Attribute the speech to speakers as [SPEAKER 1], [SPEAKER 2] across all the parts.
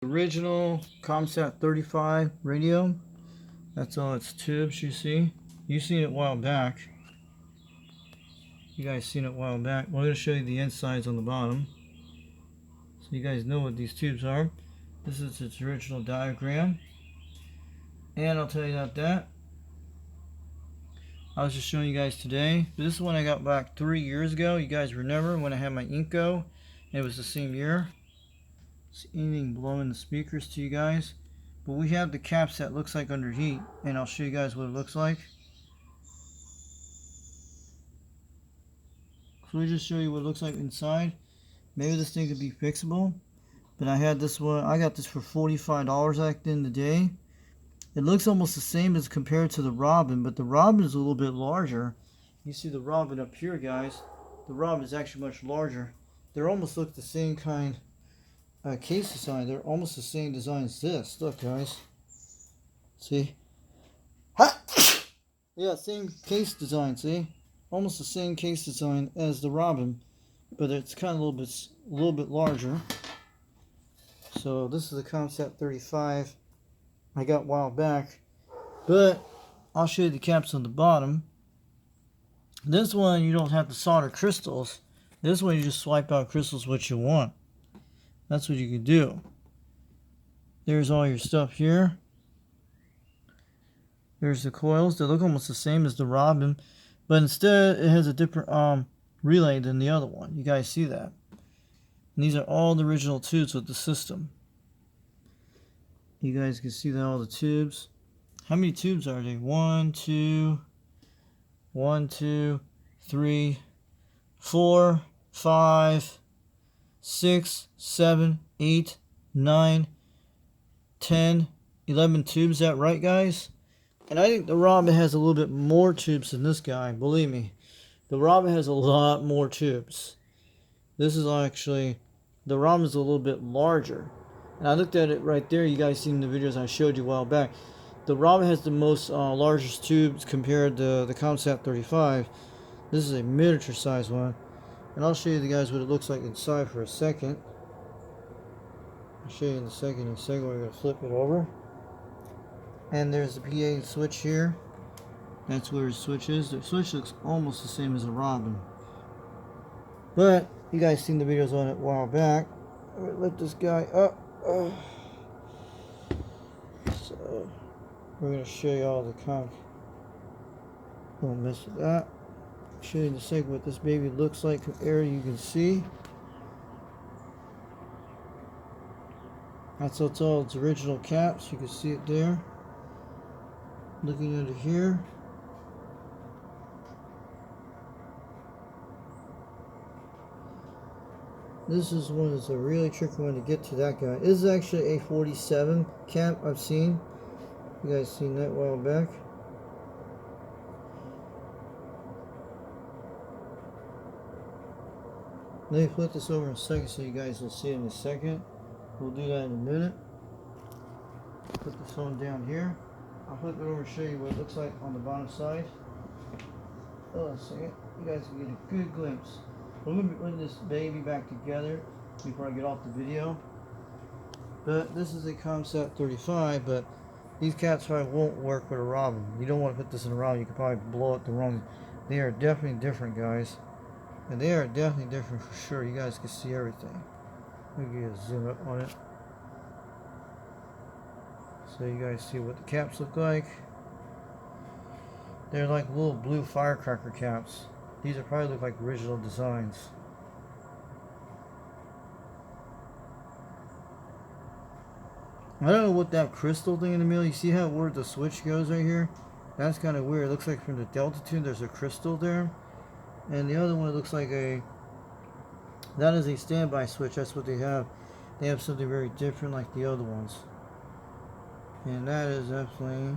[SPEAKER 1] Original comstat 35 radio. That's all its tubes you see. You seen it a while back. You guys seen it a while back. We're going to show you the insides on the bottom, so you guys know what these tubes are. This is its original diagram. And I'll tell you that I was just showing you guys today. This is one I got back 3 years ago. You guys remember when I had my Inco? It was the same year. See anything blowing the speakers to you guys? But we have the caps that looks like under heat, and I'll show you guys what it looks like. So we just show you what it looks like inside. Maybe this thing could be fixable, but I had this one. I got this for $45 back in the day. It looks almost the same as compared to the Robyn, but the Robyn is a little bit larger. You see the Robyn up here, guys. The Robyn is actually much larger. They almost look the same kind case design. They're almost the same design as this. Look, guys. See? Ha! Yeah, same case design. See? Almost the same case design as the Robyn, but it's kind of a little bit larger. So this is the comstat 35 I got a while back, but I'll show you the caps on the bottom. This one you don't have to solder crystals. This one you just swipe out crystals what you want. That's what you can do. There's all your stuff here. There's the coils. They look almost the same as the Robyn, but instead it has a different relay than the other one. You guys see that? And these are all the original tubes with the system. You guys can see that all the tubes. How many tubes are there? 1, 2, 3, 4, 5, 6, 7, 8, 9, 10, 11 tubes. Is that right, guys? And I think the Robyn has a little bit more tubes than this guy. Believe me, the Robyn has a lot more tubes. This is actually, the Robyn is a little bit larger. And I looked at it right there. You guys seen the videos I showed you a while back. The Robyn has the most largest tubes compared to the comstat 35. This is a miniature size one. And I'll show you guys what it looks like inside for a second. I'll show you in a second. We're going to flip it over. And there's the PA switch here. That's where the switch is. The switch looks almost the same as a Robyn. But you guys seen the videos on it a while back. I'm going to lift this guy up. So we're going to show you all the don't mess with that. Show you in a second what this baby looks like from air. You can see that's all its original caps. You can see it there. Looking under here, this is one that's a really tricky one to get to that guy. This is actually a 47 cap I've seen. You guys seen that a while back. Let me flip this over in a second so you guys will see it in a second. We'll do that in a minute. Put this phone down here. I'll flip it over and show you what it looks like on the bottom side. Hold on a second. You guys can get a good glimpse. I'm going to be putting this baby back together before I get off the video. But this is a comstat 35, but these caps probably won't work with a Robyn. You don't want to put this in a Robyn. You could probably blow it the wrong. They are definitely different, guys. And they are definitely different for sure. You guys can see everything. Let me get a zoom up on it, so you guys see what the caps look like. They're like little blue firecracker caps. These are probably look like original designs. I don't know what that crystal thing in the middle. You see how where the switch goes right here? That's kind of weird. It looks like from the Delta tune there's a crystal there. And the other one looks like that is a standby switch. That's what they have. They have something very different like the other ones. And that is definitely.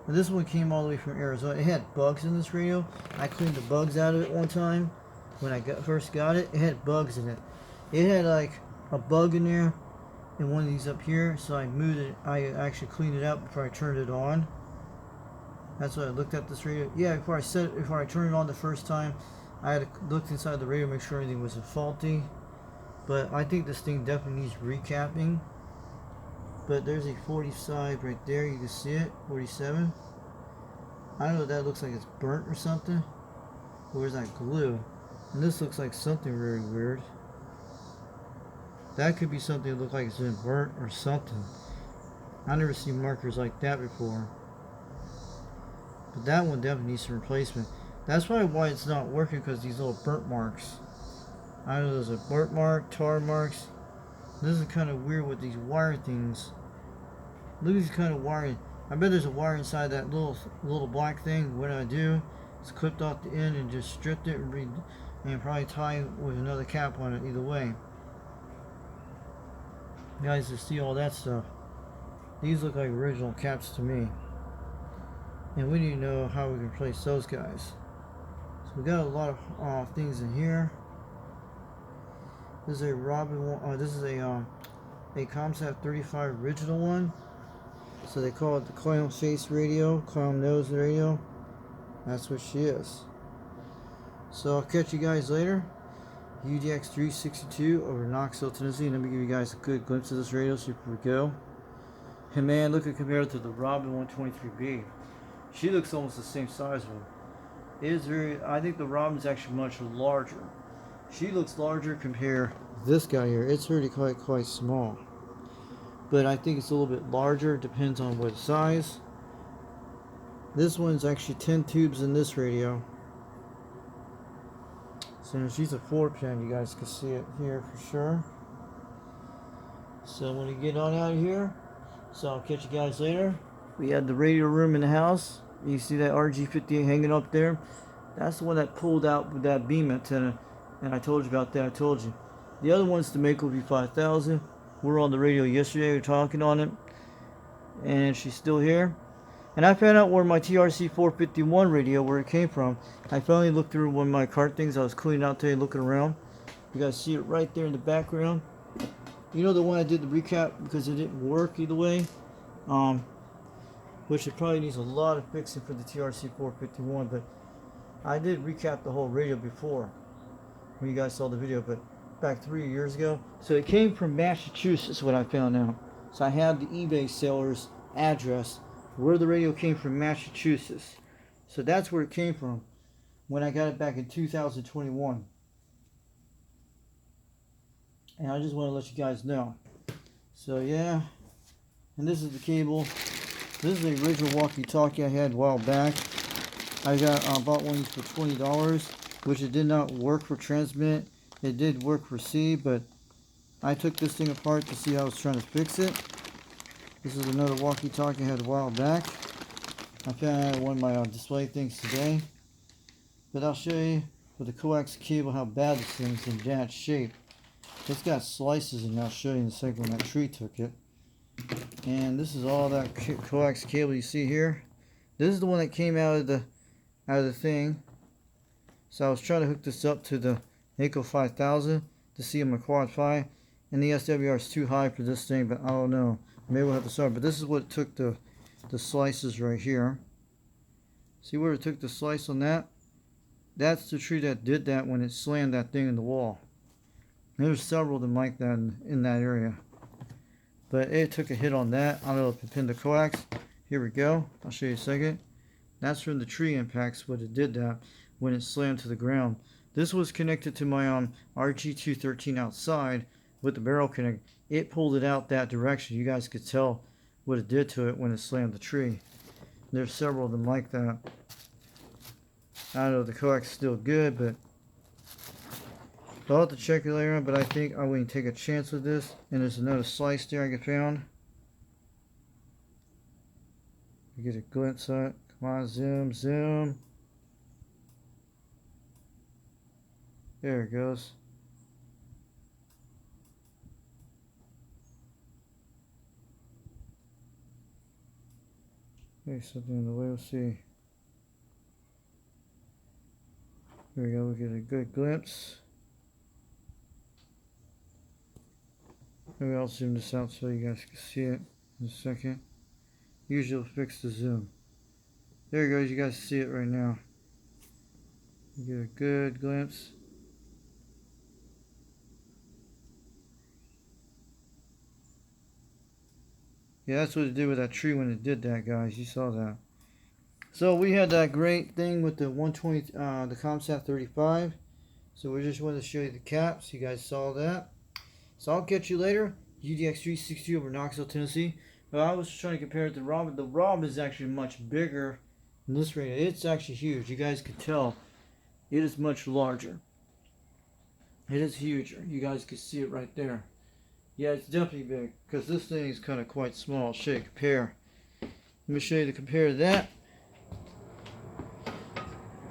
[SPEAKER 1] And this one came all the way from Arizona. It had bugs in this radio. I cleaned the bugs out of it one time when I first got it. It had bugs in it. It had like a bug in there and one of these up here. So I moved it. I actually cleaned it out before I turned it on. That's why I looked at this radio. Yeah, before I turned it on the first time, I had looked inside the radio, make sure anything wasn't faulty. But I think this thing definitely needs recapping. But there's a 40 side right there. You can see it. 47. I don't know if that looks like it's burnt or something. Or is that glue? And this looks like something very weird. That could be something that looks like it's been burnt or something. I've never seen markers like that before. But that one definitely needs some replacement. That's probably why it's not working, because these little burnt marks. I know there's a burnt mark, tar marks. This is kind of weird with these wire things. Look at these kind of wiring. I bet there's a wire inside that little black thing. What I do is clipped off the end and just stripped it and probably tie it with another cap on it either way. You guys can see all that stuff. These look like original caps to me. And we need to know how we can replace those guys. So we got a lot of things in here. This is a this is a comstat 35 original one. So they call it the clown face radio, clown nose radio. That's what she is. So I'll catch you guys later. UDX 362 over Knoxville, Tennessee. Let me give you guys a good glimpse of this radio. So here we go. And man, look at compared to the robyn123B. She looks almost the same size one. It is very. I think the Robyn's actually much larger. She looks larger compared to this guy here. It's really quite small. But I think it's a little bit larger. Depends on what size. This one's actually 10 tubes in this radio. So she's a 4-pin. You guys can see it here for sure. So I'm going to get on out of here. So I'll catch you guys later. We had the radio room in the house. You see that RG58 hanging up there? That's the one that pulled out with that beam antenna. And I told you about that. I told you. The other one's the Mako V5000. We were on the radio yesterday. We were talking on it. And she's still here. And I found out where my TRC 451 radio, where it came from. I finally looked through one of my cart things. I was cleaning out today, looking around. You guys see it right there in the background. You know the one I did the recap because it didn't work either way. Which it probably needs a lot of fixing for the TRC 451. But I did recap the whole radio before, when you guys saw the video, but back 3 years ago. So it came from Massachusetts, what I found out. So I have the eBay seller's address where the radio came from, Massachusetts. So that's where it came from when I got it back in 2021. And I just want to let you guys know. So yeah, and this is the cable. This is the original walkie-talkie I had a while back. I bought one for $20, which it did not work for transmit. It did work for C, but I took this thing apart to see how I was trying to fix it. This is another walkie-talkie I had a while back. I found out one of my display things today. But I'll show you with the coax cable how bad this thing's in bad shape. It's got slices, and I'll show you in a second when that tree took it. And this is all that coax cable you see here. This is the one that came out of the thing. So I was trying to hook this up to the Mako 5000 to see on my quad 5. And the SWR is too high for this thing, but I don't know. Maybe we'll have to start. But this is what took the slices right here. See where it took the slice on that? That's the tree that did that when it slammed that thing in the wall. And there's several of them like that in that area. But it took a hit on that. I don't know if it pinned the coax. Here we go. I'll show you a second. That's from the tree impacts what it did that when it slammed to the ground. This was connected to my RG213 outside with the barrel connect. It pulled it out that direction. You guys could tell what it did to it when it slammed the tree. There's several of them like that. I don't know if the coax is still good, but I'll have to check it later on. But I think I wouldn't take a chance with this. And there's another slice there I found. You get a glimpse of it. Come on, zoom, zoom. There it goes. There's something in the way, we'll see. There we go, we get a good glimpse. Maybe I'll zoom this out so you guys can see it in a second. Usually it'll fix the zoom. There it goes, you guys see it right now. You get a good glimpse. Yeah, that's what it did with that tree when it did that, guys. You saw that. So we had that great thing with the 120, the comstat 35. So we just wanted to show you the caps. You guys saw that. So I'll catch you later. UDX 360 over Knoxville, Tennessee. But I was trying to compare it to Robyn. The Robyn is actually much bigger than this radio. It's actually huge. You guys can tell it is much larger. It is huger. You guys can see it right there. Yeah, it's definitely big because this thing is kind of quite small. I'll show you compare. Let me show you the compare to that.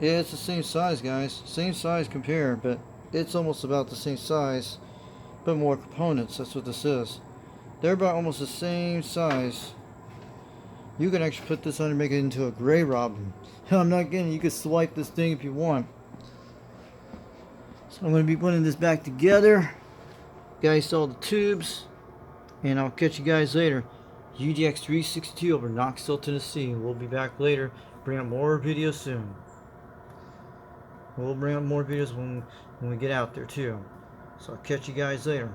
[SPEAKER 1] Yeah, it's the same size, guys. Same size compare, but it's almost about the same size, but more components. That's what this is. They're about almost the same size. You can actually put this on and make it into a gray Robyn. I'm not kidding. You can swipe this thing if you want. So I'm going to be putting this back together. Guys saw the tubes, and I'll catch you guys later. UDX 362 over Knoxville, Tennessee. We'll be back later. Bring out more videos soon. We'll bring out more videos when we get out there too. So I'll catch you guys later.